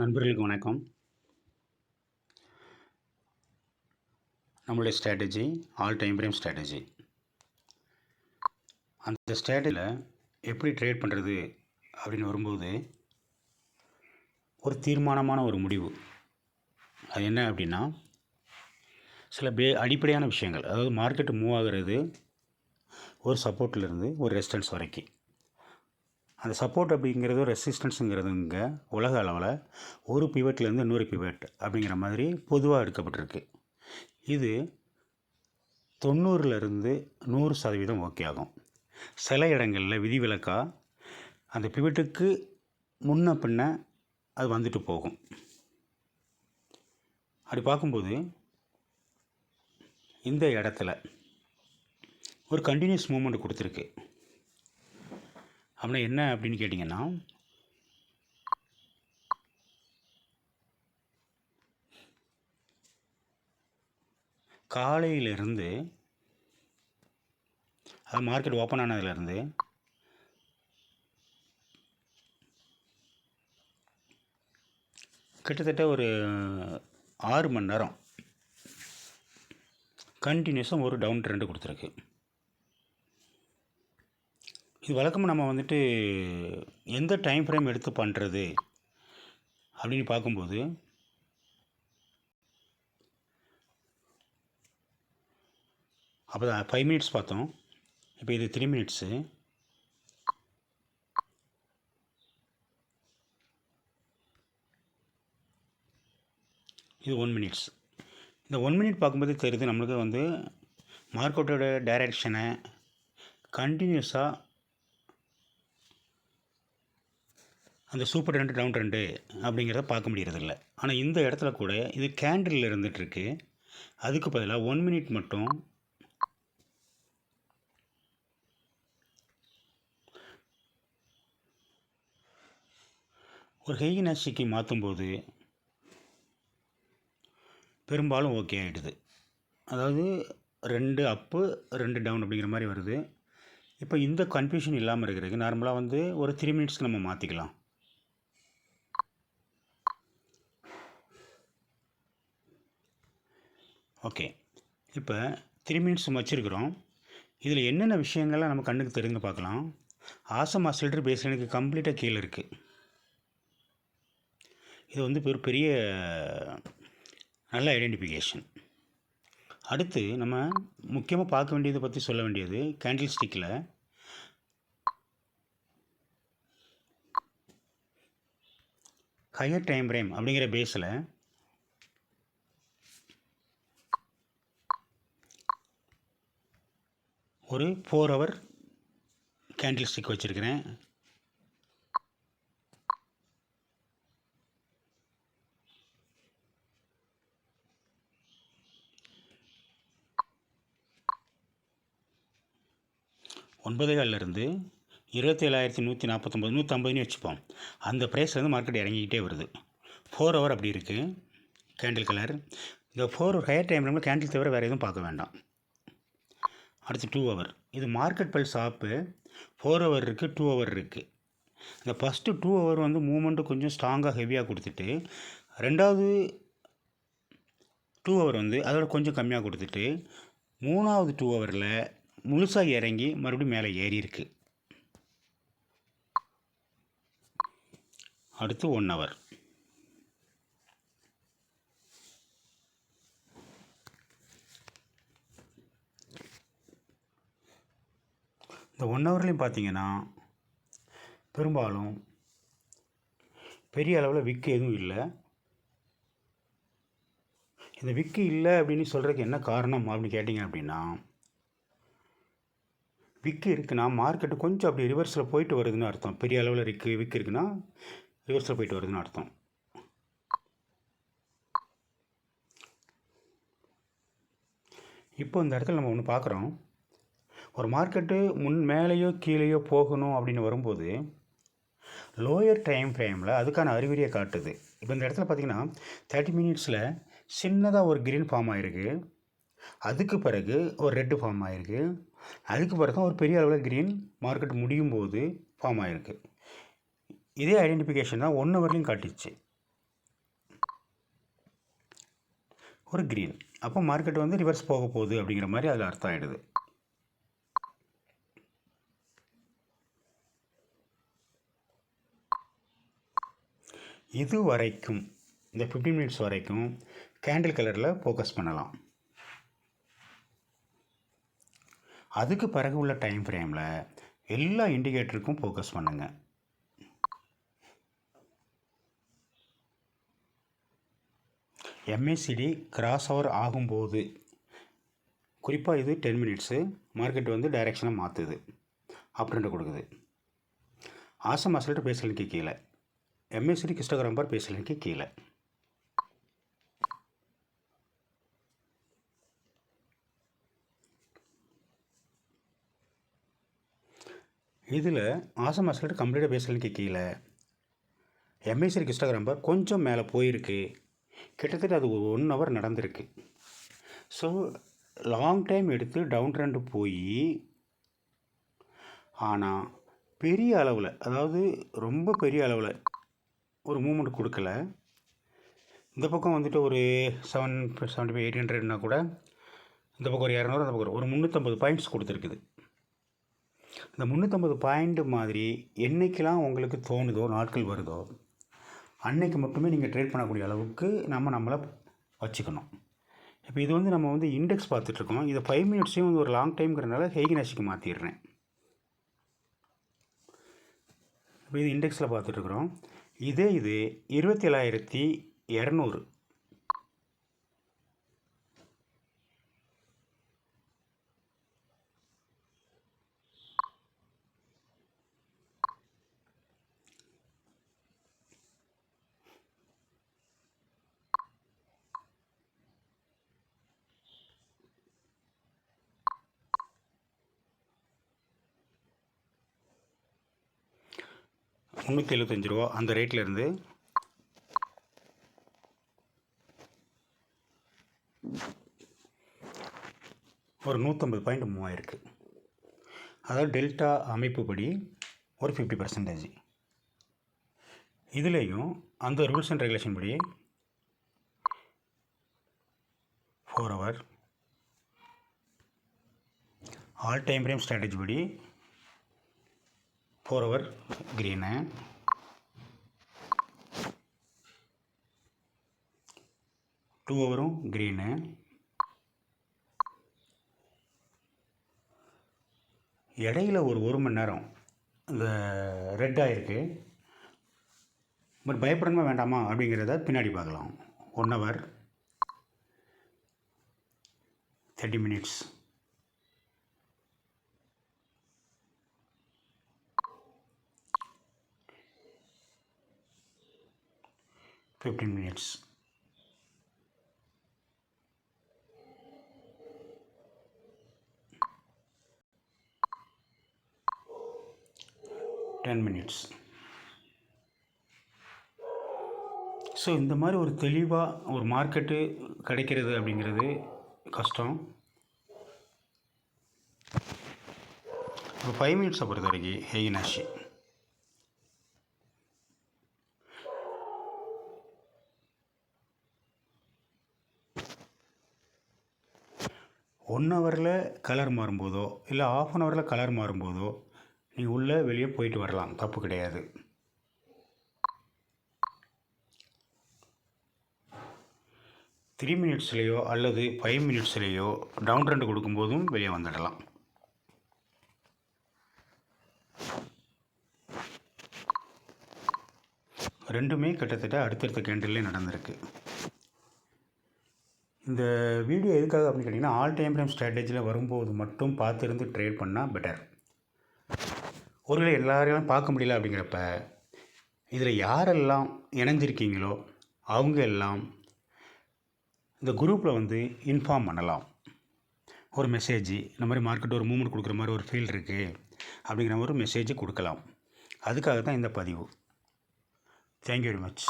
நண்பர்களுக்கு வணக்கம். நம்மளுடைய strategy all time frame strategy. அந்த ஸ்ட்ராட்டஜியில் எப்படி ட்ரேட் பண்ணுறது அப்படின்னு வரும்போது ஒரு தீர்மானமான ஒரு முடிவு. அது என்ன அப்படின்னா, சில அடிப்படையான விஷயங்கள். அதாவது மார்க்கெட்டு மூவ் ஆகிறது ஒரு சப்போர்ட்லேருந்து ஒரு ரெசிஸ்டன்ஸ் வரைக்கும். அந்த சப்போர்ட் அப்படிங்கிறது ரெசிஸ்டன்ஸுங்கிறதுங்க உலக அளவில் ஒரு பிவட்லேருந்து இன்னொரு பிவட் அப்படிங்கிற மாதிரி பொதுவாக எடுக்கப்பட்டிருக்கு. இது 90லேருந்து 100% ஓகே ஆகும். சில இடங்களில் விதிவிலக்காக அந்த பிவட்டுக்கு முன்ன பின்ன அது வந்துட்டு போகும். அப்படி பார்க்கும்போது இந்த இடத்துல ஒரு கண்டினியூஸ் மூவ்மெண்ட் கொடுத்துருக்கு. அப்படின்னா என்ன அப்படின்னு கேட்டிங்கன்னா, காலையிலிருந்து அது மார்க்கெட் ஓப்பன் ஆனதுலேருந்து கிட்டத்தட்ட ஒரு 6 மணி நேரம் கண்டினியூஸாக ஒரு டவுன் ட்ரெண்டு கொடுத்துருக்கு. இது வழக்கமாக நம்ம வந்துட்டு எந்த டைம் ஃப்ரேம் எடுத்து பண்ணுறது அப்படின்னு பார்க்கும்போது, அப்போ தான் 5 மினிட்ஸ் பார்த்தோம். இப்போ இது 3 மினிட்ஸு. இது 1 மினிட்ஸ். இந்த 1 மினிட் பார்க்கும்போது தெரியுது நம்மளுக்கு வந்து மார்க்கெட்டோட டைரக்ஷனை கண்டினியூஸாக அந்த சூப்பர் ட்ரெண்டு டவுன் ட்ரெண்டு அப்படிங்கிறத பார்க்க முடியறதில்ல. ஆனால் இந்த இடத்துல கூட இது கேண்டில் இருந்துகிட்ருக்கு. அதுக்கு பதிலாக 1 மினிட் மட்டும் ஒரு ஹெய்கினாசிக்கு மாற்றும்போது பெரும்பாலும் ஓகே ஆகிடுது. அதாவது 2 அப்பு 2 டவுன் அப்படிங்கிற மாதிரி வருது. இப்போ இந்த கன்ஃபியூஷன் இல்லாமல் இருக்கிறதுக்கு நார்மலாக வந்து ஒரு 3 மினிட்ஸ்க்கு நம்ம மாற்றிக்கலாம். ஓகே, இப்போ 3 மினிட்ஸ் வச்சுருக்குறோம். இதில் என்னென்ன விஷயங்கள்லாம் நம்ம கண்ணுக்கு தெரிஞ்சு பார்க்கலாம். ஆசம் ஆசிலேட்டர் பேஸ்லைனுக்கு கம்ப்ளீட்டாக கீழே இருக்குது. இது வந்து ஒரு பெரிய நல்ல ஐடென்டிஃபிகேஷன். அடுத்து நம்ம முக்கியமாக பார்க்க வேண்டியதை பற்றி சொல்ல வேண்டியது, கேண்டில் ஸ்டிக்கில் ஹையர் டைம் ஃப்ரேம் அப்படிங்கிற பேஸில் ஒரு 4 ஹவர் கேண்டில் ஸ்டிக் வச்சுருக்கிறேன். $9,000லேருந்து 27,149 150 வச்சுப்போம். அந்த ப்ரைஸ்லேருந்து மார்க்கெட் இறங்கிக்கிட்டே வருது. 4 ஹவர் அப்படி இருக்குது கேண்டில் கலர். இந்த 4 ஹையர் டைம் ஃப்ரேமில் கேண்டில் தவிர வேறு எதுவும் பார்க்க வேண்டாம். அடுத்து 2 ஹவர். இது மார்க்கெட் பல்ஸ் ஆப்பு. 4 ஹவர் இருக்குது, 2 ஹவர் இருக்குது. இந்த ஃபஸ்ட்டு 2 ஹவர் வந்து மூமெண்ட்டு கொஞ்சம் ஸ்ட்ராங்காக ஹெவியாக கொடுத்துட்டு, ரெண்டாவது 2 ஹவர் வந்து அதோட கொஞ்சம் கம்மியாக கொடுத்துட்டு, மூணாவது 2 ஹவரில் முழுசாக இறங்கி மறுபடியும் மேலே ஏறி இருக்குது. அடுத்து 1 ஹவர். இந்த 1 ஹவர்லேயும் பார்த்தீங்கன்னா பெரும்பாலும் பெரிய அளவில் விக்கு எதுவும் இல்லை. இந்த விக்கு இல்லை அப்படின்னு சொல்கிறதுக்கு என்ன காரணம் அப்படின்னு கேட்டிங்க அப்படின்னா, விக்கு இருக்குன்னா மார்க்கெட்டு கொஞ்சம் அப்படி ரிவர்ஸில் போயிட்டு வருதுன்னு அர்த்தம். பெரிய அளவில் விக்கு இருக்குன்னா ரிவர்ஸில் போயிட்டு வருதுன்னு அர்த்தம். இப்போ இந்த இடத்துல நம்ம ஒன்று பார்க்குறோம். ஒரு மார்க்கெட்டு மேலேயோ கீழேயோ போகணும் அப்படின்னு வரும்போது லோயர் டைம் ஃப்ரேமில் அதுக்கான அறிகுறியை காட்டுது. இப்போ இந்த இடத்துல பார்த்திங்கன்னா 30 மினிட்ஸில் சின்னதாக ஒரு க்ரீன் ஃபார்ம் ஆகிருக்கு. அதுக்கு பிறகு ஒரு ரெட்டு ஃபார்ம் ஆகிருக்கு. அதுக்கு பிறகு தான் ஒரு பெரிய அளவில் க்ரீன் மார்க்கெட் முடியும் போது ஃபார்ம் ஆகிருக்கு. இதே ஐடென்டிஃபிகேஷன் தான் 1 ஹவர்லையும் காட்டிச்சு. ஒரு க்ரீன். அப்போ மார்க்கெட் வந்து ரிவர்ஸ் போக போகுது அப்படிங்கிற மாதிரி அதில் அர்த்தம் ஆகிடுது. இது வரைக்கும் இந்த 15 மினிட்ஸ் வரைக்கும் கேண்டில் கலரில் ஃபோக்கஸ் பண்ணலாம். அதுக்கு பிறகு உள்ள டைம் ஃப்ரேமில் எல்லா இண்டிகேட்டருக்கும் ஃபோக்கஸ் பண்ணுங்கள். MACD கிராஸ் ஓவர் ஆகும்போது, குறிப்பாக இது 10 மினிட்ஸு மார்க்கெட் வந்து டைரெக்ஷனை மாற்றுது, அப்ட்ரெண்ட் கொடுக்குது. ஆசம் அசல்ட்டு பேசலுக்கு கீழே, MACD ஹிஸ்டோகிராம் பார் பேசலுக்கு கீழே. இதில் ஆசம் அசல்ட்டு கம்ப்ளீட்டாக பேசலுக்கு கீழே MACD ஹிஸ்டோகிராம் பார் கொஞ்சம் மேலே போயிருக்கு. கிட்டத்தட்ட அது 1 hour நடந்திருக்கு. ஸோ லாங் டைம் எடுத்து டவுன் ட்ரெண்டு போய், ஆனால் பெரிய அளவில், அதாவது ரொம்ப பெரிய அளவில் ஒரு மூமெண்ட் கொடுக்கல. இந்த பக்கம் வந்துட்டு ஒரு 775 800னா கூட இந்த பக்கம் ஒரு 200, அந்த பக்கம் ஒரு 350 பாயிண்ட்ஸ் கொடுத்துருக்குது. இந்த 350 பாயிண்ட் மாதிரி என்றைக்கெல்லாம் உங்களுக்கு தோணுதோ, நாட்கள் வருதோ, அன்னைக்கு மட்டுமே நீங்கள் ட்ரேட் பண்ணக்கூடிய அளவுக்கு நம்மளை வச்சுக்கணும். இப்போ இது வந்து நம்ம வந்து இண்டெக்ஸ் பார்த்துட்ருக்கோம். இதை 5 மினிட்ஸையும் வந்து ஒரு லாங் டைம்ங்கிறதுனால ஹெய்கினாஷிக்கு மாற்றிடுறேன். இப்போ இது இண்டெக்ஸில் பார்த்துட்ருக்குறோம். இது 27,200. $375 அந்த ரேட்டில் இருந்து ஒரு 150 பாயிண்ட் மூவ் ஆயிருக்கு. அதாவது டெல்டா அமைப்புப்படி ஒரு 50%. இதுலேயும் அந்த ரூல்ஸ் அண்ட் ரெகுலேஷன் படி 4 hour all time frame strategy படி 4 hour க்ரீனு, 2 hour க்ரீனு, இடையில ஒரு மணி நேரம் இந்த ரெட் ஆகிருக்கு. பட் பயப்படணுமா வேண்டாமா அப்படிங்கிறத பின்னாடி பார்க்கலாம். 1 hour 30 minutes, $15 minutes, $10 minutes. So இந்த மாதிரி ஒரு தெளிவாக ஒரு மார்க்கெட்டு கிடைக்கிறது அப்படிங்கிறது கஷ்டம். இப்போ 5 மினிட்ஸை பொறுத்த வரைக்கும் ஹெய்கினாஷி ஒன் ஹவரில் கலர் மாறும்போதோ இல்லை ½ an hourல கலர் மாறும்போதோ நீங்கள் உள்ளே வெளியே போயிட்டு வரலாம், தப்பு கிடையாது. த்ரீ மினிட்ஸ்லேயோ அல்லது 5 மினிட்ஸ்லேயோ டவுன் ட்ரெண்ட் கொடுக்கும்போதும் வெளியே வந்துடலாம். ரெண்டுமே கிட்டத்தட்ட அடுத்தடுத்த கேண்டில்லே நடந்திருக்கு. இந்த வீடியோ எதுக்காக அப்படின்னு கேட்டிங்கன்னா, ஆல் டைம் ஃப்ரேம் ஸ்ட்ராட்டஜியில் வரும்போது மட்டும் பார்த்துருந்து ட்ரேட் பண்ணால் பெட்டர். ஒருவேளை எல்லாரையும் பார்க்க முடியல அப்படிங்கிறப்ப இதில் யாரெல்லாம் இணைஞ்சிருக்கீங்களோ அவங்க எல்லாம் இந்த குரூப்பில் வந்து இன்ஃபார்ம் பண்ணலாம். ஒரு மெசேஜ், இந்த மாதிரி மார்க்கெட் ஒரு மூவ்மெண்ட் கொடுக்குற மாதிரி ஒரு ஃபீல் இருக்குது அப்படிங்கிற ஒரு மெசேஜ் கொடுக்கலாம். அதுக்காக தான் இந்த பதிவு. Thank you very much.